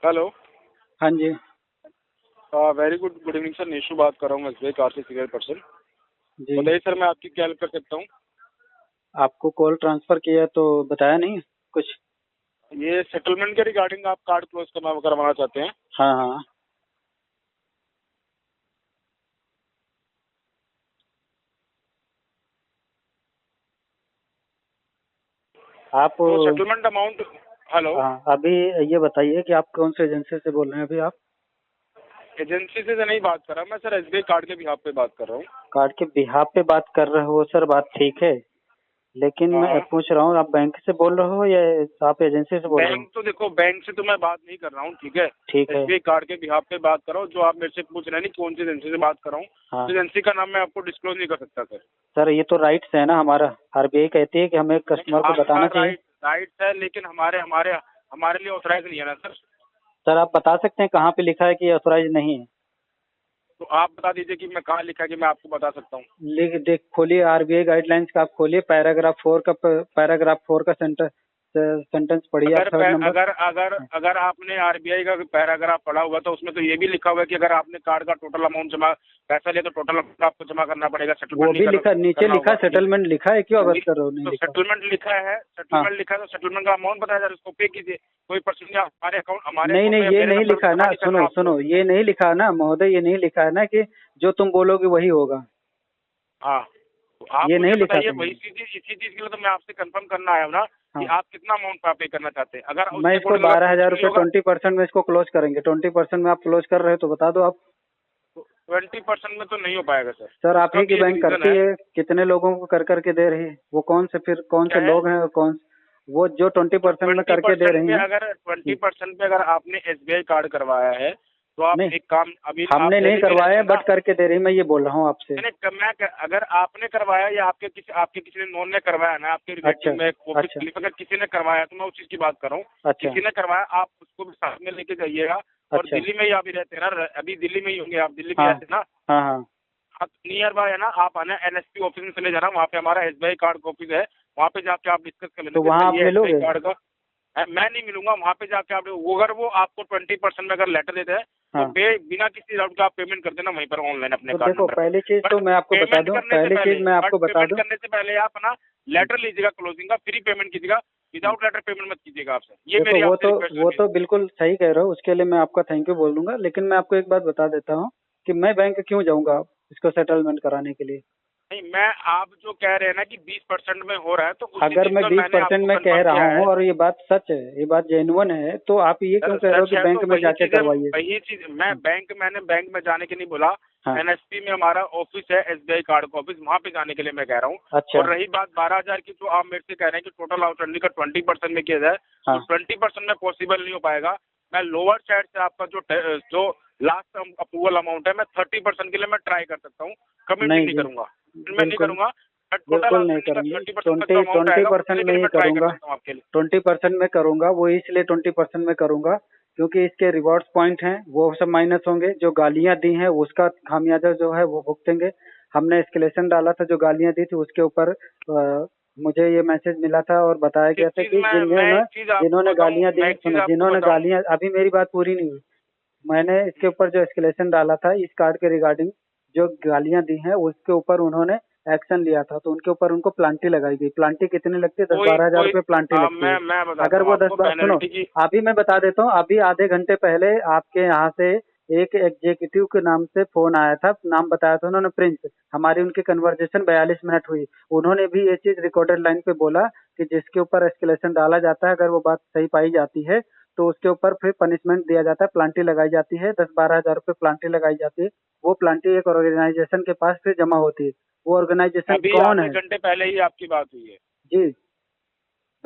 Hello. हाँ जी। Very good good evening sir, Nishu बात कर रहा हूँ एसबीआई कार से सीनियर पर्सन। जी। बताइए सर, मैं आपकी क्या हेल्प कर सकता हूँ। आपको कॉल ट्रांसफर किया तो बताया नहीं कुछ? ये सेटलमेंट के रिगार्डिंग आप कार्ड क्लोज करवाना चाहते हैं। हाँ हाँ। आप तो सेटलमेंट अमाउंट। हेलो। हाँ, अभी ये बताइए कि आप कौन से एजेंसी से बोल रहे हैं? अभी आप एजेंसी से नहीं बात कर रहा मैं सर, एसबीआई कार्ड के बिहाफ पे बात कर रहा हूँ। कार्ड के बिहाफ पे बात कर रहे हो सर, बात ठीक है, लेकिन हाँ मैं हाँ। पूछ रहा हूँ आप बैंक से बोल रहे हो या आप एजेंसी से बोल रहे हो? बैंक तो देखो, बैंक से तो मैं बात नहीं कर रहा हूँ, ठीक है। ठीक है। एसबीआई कार्ड के बिहाफ पे बात कर रहा हूँ। जो आप मेरे से पूछ रहे हैं नहीं कौन सी एजेंसी से बात कर रहा हूँ, हाँ तो एजेंसी का नाम मैं आपको डिस्क्लोज नहीं कर सकता सर। सर, ये तो राइट्स है ना हमारा। आरबीआई कहती है कि हमें नहीं, कस्टमर को आपका बताना चाहिए। राइट है, लेकिन हमारे हमारे हमारे लिए ऑथराइज नहीं है ना सर। सर आप बता सकते हैं कहाँ पे लिखा है कि ऑथराइज नहीं है? तो आप बता दीजिए कि मैं कहाँ लिखा है कि मैं आपको बता सकता हूँ। लिख देख खोलिए, आरबीआई गाइडलाइंस का आप खोलिए, पैराग्राफ 4 का सेंटेंस पढ़िए आप, अगर थर्ड नंबर। अगर अगर अगर आपने आरबीआई का पैराग्राफ पढ़ा हुआ तो उसमें तो ये भी लिखा हुआ है कि अगर आपने कार्ड का टोटल अमाउंट जमा पैसा लिया तो टोटल अमाउंट आपको जमा करना पड़ेगा, वो सेटलमेंट नहीं भी लिखा, नीचे करना लिखा होगा। सेटलमेंट लिखा है, क्यों बात कर रहे हो? नहीं तो लिखा? सेटलमेंट लिखा है, हाँ। सेटलमेंट लिखा है तो सेटलमेंट का अमाउंट बताया जा रहा है, उसको पे कीजिए। कोई पर्सन हमारे नहीं अकाउंट नहीं, में ये मेरे नहीं नंबर लिखा पर है जमा ना, नहीं करना सुनो आपको। सुनो, ये नहीं लिखा है ना महोदय, ये नहीं लिखा है ना कि जो तुम बोलोगे वही होगा। हाँ, तो आप ये मुझे नहीं लिखा बताइए, कहीं। इसी चीज के लिए तो मैं आपसे कंफर्म करना आया हूँ ना कि हाँ, आप कितना अमाउंट पे करना चाहते हैं। अगर मैं उसके इसको अकॉर्डिंग अगर 12,000 कुछ नहीं रुपये होगा 20% में इसको क्लोज करेंगे। 20% में आप क्लोज कर रहे हो तो बता दो आप। तो 20% में तो नहीं हो पाएगा सर। सर आप उसका ही की भी एक बैंक रीजन करती है। है, कितने लोगों को कर करके दे रही है? वो कौन से, फिर कौन क्या से है? लोग हैं? कौन वो जो ट्वेंटी तो परसेंट में करके दे रही हैं? ट्वेंटी परसेंट पे अगर आपने एसबीआई कार्ड करवाया है तो आप नहीं, एक काम, अभी आप हमने नहीं दिल्ली में रहते करवाया हैं ना। बट करके दे रही, मैं ये बोल रहा हूँ आपसे। अगर आपने करवाया या आपके किसी ने नॉन ने करवाया ना, आपके अच्छा रिलेटिव में ऑफिस अच्छा क्लिप अगर किसी ने करवाया तो मैं उस चीज की बात कर रहा हूँ। अच्छा किसी ने करवाया, आप उसको भी साथ में लेके जाइएगा। और अच्छा। दिल्ली में ही आप भी रहते हैं ना, अभी दिल्ली में ही होंगे, आप दिल्ली में हाँ रहते हैं ना। हाँ हाँ। आप नियर बाय है ना, आप आना एनएसपी ऑफिस में चले जाना, वहाँ पे हमारा एसबीआई कार्ड का ऑफिस है। वहाँ पे जाके आप डिस्कस कर लेना तो कि वहाँ सर आप ये एसबीआई मिलोगे? कार्ड का मैं नहीं मिलूंगा। वहाँ पे जाके आप अगर वो आपको 20% में अगर लेटर देते हैं तो हाँ। बिना किसी डाउट का आप पेमेंट कर देना वहीं पर ऑनलाइन अपने तो कार्ड देखो, नंबर पे। पहली चीज तो मैं आपको बता दूं, बट पेमेंट करने से पहले आप ना लेटर लीजिएगा क्लोजिंग का, फ्री पेमेंट कीजिएगा। विदाउट लेटर पेमेंट मत कीजिएगा आपसे, ये देखो मेरी वो आपसे तो रिक्वेस्ट वो होगी। तो बिल्कुल सही कह रहे हो, उसके लिए मैं आपका थैंक यू बोल दूंगा, लेकिन मैं आपको एक बात बता देता हूँ कि मैं बैंक क्यों जाऊंगा इसको सेटलमेंट कराने के लिए। नहीं, मैं आप जो कह रहे हैं ना कि 20% में हो रहा है तो उसी अगर चीज मैं का बीस मैंने परसेंट आपको में कह कंफर्म रहा किया हूँ है। और ये बात सच है, ये बात जेन्युइन है, तो आप ये क्यों सर कह रहे हो सच कि है तो बैंक में वही जाके चीज है, करवाइए? वही चीज मैं मैंने बैंक में जाने के नहीं बोला। हाँ। एनएसपी में हमारा ऑफिस है, एसबीआई कार्ड का ऑफिस, वहाँ पे जाने के लिए मैं कह रहा हूँ। अच्छा। और रही बात 12,000 की, तो आप मेरे से कह रहे हैं कि टोटल आउटस्टैंडिंग का 20% में किया जाए, तो हाँ 20% में पॉसिबल नहीं हो पाएगा। मैं लोअर साइड से आपका जो लास्ट अप्रूवल अमाउंट है, मैं 30% के लिए मैं ट्राई कर सकता हूँ, कमिट नहीं नहीं जी, करूंगा, मैं नहीं बिल्कुल करूंगा। टोटल बिल्कुल नहीं आउटस्टैंडिंग का करेंगे। 30% तक जो ट्वेंटी अमाउंट ट्वेंटी आएगा उसके परसेंट में लिए ही मैं ट्राई कर करूंगा। सकता हूँ आपके लिए। 20% में करूंगा, वो इसलिए 20% में करूंगा क्योंकि इसके रिवॉर्ड्स पॉइंट हैं वो सब माइनस होंगे। जो गालियां दी हैं उसका खामियाजा जो है वो भुगतेंगे। हमने एस्केलेशन डाला था, जो गालियां दी थी उसके ऊपर मुझे ये मैसेज मिला था और बताया एक गया था चीज कि मैं जिन्होंने एक चीज आपको जिन्होंने बताऊं गालियां मैं दी, एक चीज सुनो, आपको जिन्होंने बताऊं गालियां, अभी मेरी बात पूरी नहीं हुई। मैंने इसके ऊपर जो एस्केलेशन डाला था इस कार्ड के रिगार्डिंग, जो गालियां दी हैं उसके ऊपर उन्होंने एक्शन लिया था, तो उनके ऊपर उनको प्लांटी लगाई गई। प्लांटी कितनी लगती है? दस कोई बारह हजार कोई रुपये प्लांटी लगती है। मैं बताता अगर हूँ वो आपको सुनो, पेनल्टी की। अभी मैं बता देता हूँ, अभी आधे घंटे पहले आपके यहाँ से एक एग्जीक्यूटिव के नाम से फोन आया था, नाम बताया था उन्होंने, प्रिंस। हमारी उनकी कन्वर्जेशन 42 मिनट हुई। उन्होंने भी ये चीज रिकॉर्डेड लाइन पे बोला कि जिसके ऊपर एस्केलेशन डाला जाता है, अगर वो बात सही पाई जाती है तो उसके ऊपर फिर पनिशमेंट दिया जाता है, प्लांटी लगाई जाती है, 10-12 हजार रुपये प्लांटी लगाई जाती है। वो प्लांटी एक ऑर्गेनाइजेशन के पास फिर जमा होती है। वो ऑर्गेनाइजेशन अभी कौन आधे है? घंटे पहले ही आपकी बात हुई है। जी,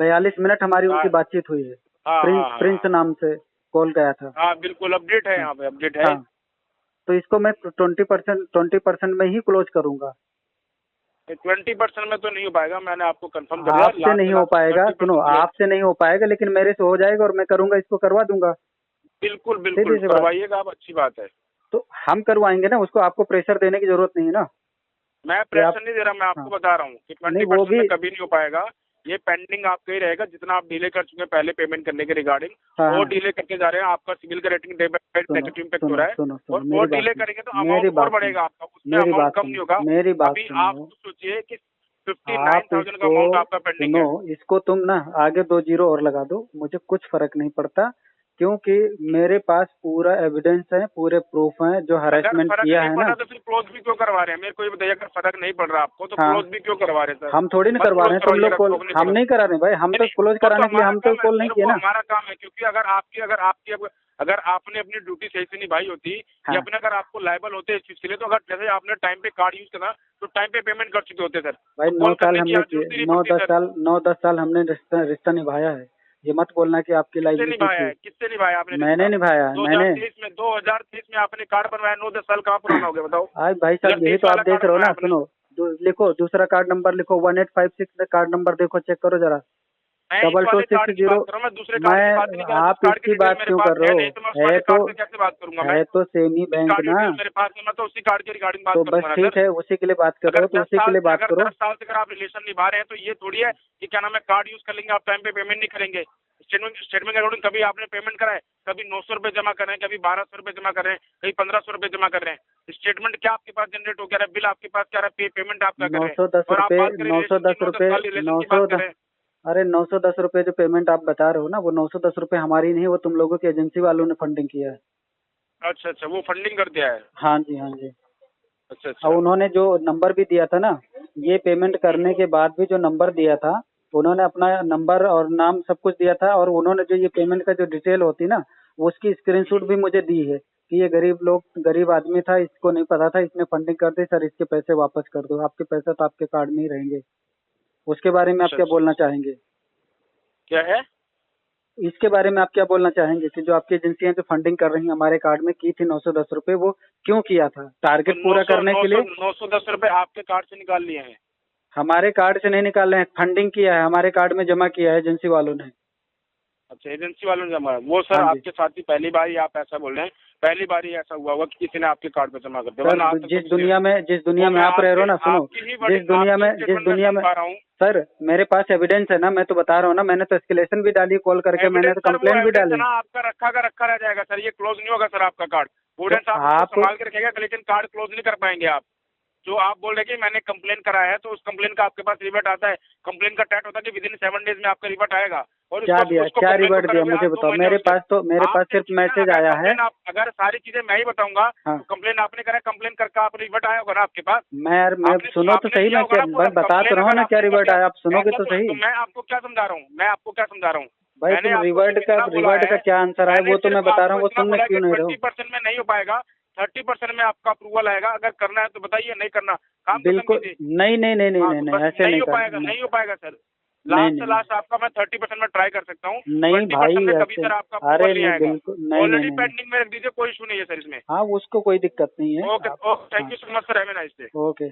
42 मिनट हमारी हाँ उनकी बातचीत हुई है। हाँ प्रिंस हाँ प्रिंस हाँ। नाम से कॉल गया था। हाँ बिल्कुल अपडेट है, हाँ यहाँ पे अपडेट है। हाँ। तो इसको मैं 20% में ही क्लोज करूंगा। 20% में तो नहीं हो पाएगा, मैंने आपको कंफर्म कर दिया, आपसे लास्ट से नहीं हो लास्ट पाएगा, सुनो, 30% क्लोज। आपसे नहीं हो पाएगा, लेकिन मेरे से हो जाएगा और मैं करूंगा, इसको करवा दूंगा। बिल्कुल सीधी बिल्कुल सी बात। करवाइएगा आप, अच्छी बात है। तो हम करवाएंगे ना, उसको आपको प्रेशर देने की जरूरत नहीं है ना मैं कि आप। प्रेशर नहीं दे रहा, मैं हाँ, आपको बता रहा हूँ कि नहीं ट्वेंटी वो परसेंट भी। में कभी नहीं हो पाएगा। ये पेंडिंग आपका ही रहेगा, जितना आप डिले कर चुके हैं पहले पेमेंट करने के रिगार्डिंग, हाँ और हाँ, डिले करके जा रहे हैं, आपका सिविल का रेटिंग नेगेटिव इम्पैक्ट हो रहा है, सुनो और मेरी बात डिले सुनो, करेंगे तो मेरी अमाउंट और बात बढ़ेगा सुनो, आपका, उसमें मेरी अमाउंट बात कम नहीं होगा। सुनो, मेरी बात अभी आप सुनो। सोचिए कि आप 59,000 का इसको अमाउंट आपका पेंडिंग सुनो, है। इसको तुम ना आगे 2 जीरो और लगा दो, मुझे कुछ फर्क नहीं पड़ता, क्योंकि मेरे पास पूरा एविडेंस है, पूरे प्रूफ हैं, जो अगर हरेसमेंट फर्क किया नहीं है पड़ ना। रहा तो फिर क्लोज भी क्यों करवा रहे हैं? मेरे को ये बताइए, अगर फर्क नहीं पड़ रहा आपको तो हाँ, क्लोज भी क्यों करवा रहे हैं सर? हम थोड़ी ना मत करवा क्लोज रहे हैं, तुम करवाइए लोग अगर कॉल, क्लोज नहीं हम करा। नहीं करा रहे भाई, हम नहीं तो नहीं, क्लोज वो तो कराने के लिए हमारा हम तो काम है कॉल नहीं सर, किए वो ना। हमारा काम है, क्योंकि अगर आपने अपनी ड्यूटी सही से निभाई होती, हाँ या अपने अगर आपको लायबल होते इस चीज के लिए, तो अगर जैसे आपने टाइम पे कार्ड यूज करा तो टाइम पे पेमेंट कर चुके होते सर, भाई, तो 9 कॉल साल करने की हमने जरूरत ही किए, नहीं 9 पड़ती 10 सर। साल, 9 10 साल हमने रिश्ता रिश्ता निभाया है। ये मत बोलना कि आपकी किससे लाइबिलिटी निभाया थी। है? किससे निभाया आपने मैंने रिश्ता? निभाया है, मैंने। 2023 में आपने कार्ड बनवाया, 9-10 साल कहाँ पुराना हो गया बताओ? आज भाई साहब, यही 2023 तो आप वाला देख कार्ड रहे हो बनवाया ना, आपने। सुनो, लिखो दूसरा कार्ड नंबर, लिखो 1856 कार्ड नंबर, देखो, चेक करो जरा, मैं इस डबल टू वाले सिक्स कार्ड की जीरो बात कर रहा हूँ, मैं दूसरे कार्ड की बात नहीं कर रहा। आप उस कार्ड की इसकी डिटेल बात मेरे क्यों पास कर रहे है हो? नहीं, तो मैं उस वाले कार्ड से कैसे बात करूंगा मैं? है तो सेम ही इस बैंक कार्ड की ना। डिटेल मेरे पास है, मैं तो उसी कार्ड के रिगार्डिंग बात तो बस करूंगा ना ठीक सर। है, उसी के लिए बात कर रहे हो तो उसी के लिए बात अगर करो। 10 साल से अगर आप रिलेशन निभा रहे हैं, तो ये थोड़ी है कि क्या नाम है, कार्ड यूज कर लेंगे आप, टाइम पे पेमेंट नहीं करेंगे। स्टेटमेंट अकॉर्डिंग कभी आपने पेमेंट करा है, कभी 900 रुपए जमा कर रहे हैं, कभी 1200 रुपए जमा कर रहे हैं, कभी 1500 रुपए जमा कर रहे हैं। स्टेटमेंट क्या आपके पास जनरेट हो गया है, बिल आपके पास क्या रहा है, पेमेंट आप क्या कर रहे हैं? 910 और आप रुपये, बात करें रिलेशन की, 9-10 रुपये, साल रिलेशन की बात 910। करें। अरे 910 रुपये जो पेमेंट आप बता रहे हो ना, वो 910 रुपये हमारी नहीं, वो तुम लोगों की एजेंसी वालों ने फंडिंग किया है। अच्छा अच्छा, वो फंडिंग कर दिया है। हाँ जी, हाँ जी। अच्छा और अच्छा। उन्होंने जो नंबर भी दिया था ना, ये पेमेंट करने के बाद भी जो नंबर दिया था, उन्होंने अपना नंबर और नाम सब कुछ दिया था, और उन्होंने जो ये पेमेंट का जो डिटेल होती ना, उसकी स्क्रीनशॉट भी मुझे दी है कि ये गरीब आदमी था, इसको नहीं पता था, इसने फंडिंग कर दी, सर इसके पैसे वापस कर दो, आपके पैसे तो आपके कार्ड में ही रहेंगे। उसके बारे में आप अच्छा क्या अच्छा, बोलना चाहेंगे? क्या है? इसके बारे में आप क्या बोलना चाहेंगे कि जो आपकी एजेंसियां जो फंडिंग कर रही हैं हमारे कार्ड में की थी 910 रुपये, वो क्यों किया था? तो टारगेट नौ पूरा सौ करने नौ के सौ लिए? 910 रुपए आपके कार्ड से निकाल लिए हैं? हमारे कार्ड से नहीं निकाले हैं, फंडिंग किया है, हमारे कार्ड में जमा किया है एजेंसी वालों ने। अच्छा, एजेंसी वालों ने जमा, वो सर हाँ जी आपके साथ ही पहली बार ही आप ऐसा बोल रहे हैं, पहली बार ही ऐसा हुआ होगा कि किसी ने आपके कार्ड पे जमा कर दिया, वरना आज सर, तक तो जिस किसी दुनिया में वो मैं आप रह रहे हो ना, सुनो, आपकी ही वर्डिंग, आपकी स्टेटमेंट में सुन पा रहा हूँ। सर, मेरे पास एविडेंस है ना, मैं तो बता रहा हूँ ना, मैंने तो एस्केलेशन भी डाली, कॉल करके मैंने एविडेंस तो सर, वो कंप्लेन भी एविडेंस है डाली। ना आपका, रखा का रखा रह जाएगा सर, ये क्लोज नहीं होगा सर आपका कार्ड। तो एविडेंस आप उसको आप संभाल के रखेगा, लेकिन कार्ड क्लोज नहीं कर पाएंगे आप। जो आप बोल रहे हैं कि मैंने कंप्लेन कराया है, तो उस कंप्लेन का आपके पास रिवर्ट आता है, कंप्लेन का टैट होता है कि विदिन 7 डेज में आपका रिवर्ट आएगा। और क्या दिया, क्या रिवर्ट दिया मुझे बताओ? मेरे पास सिर्फ मैसेज आया है। अगर सारी चीजें मैं ही बताऊंगा हाँ, तो कंप्लेन आपने करा, कंप्लेन करके आप रिवर्ट आया होगा ना आपके पास? मैं सुनो तो सही, दिया मैं होगा क्या ना पूरा बता तो कंप्लेन, रहा हूँ अगर ना, क्या आपने कर रिवर्ट दिया आया, आप सुनोगे ऐसा तो सही। तो मैं आपको क्या समझा रहा हूँ, भाई मैंने तुम आपको रिवर्ट सिर्फ इतना बोला है, का क्या आंसर है, मैंने वो तो मैं सिर्फ बता रहा आपको हूँ, वो इतना सुनने बोला क्यों कि नहीं रहे हो? 20% में नहीं हो पाएगा, 30% में आपका अप्रूवल आएगा। अगर करना है तो बताइए, नहीं करना काम खत्म बिल्कुल कीजिए। नहीं नहीं नहीं नहीं हाँ, नहीं तो नहीं, बस ऐसे नहीं हो नहीं पाएगा, कर, नहीं हो पाएगा सर। नहीं लास्ट से नहीं लास्ट आपका मैं 30% में ट्राई कर सकता हूँ, नहीं 20% भाई, में कभी ऐसे, सर आपका अरे अप्रूवल नहीं नहीं, आएगा। बिल्कुल नहीं नहीं ऑलरेडी नहीं नहीं। पेंडिंग में रख दीजिए, कोई इशू नहीं है सर इसमें। हाँ, उसको कोई दिक्कत नहीं है ओके आप। ओके, थैंक हाँ, you so much sir, have a nice day. Okay.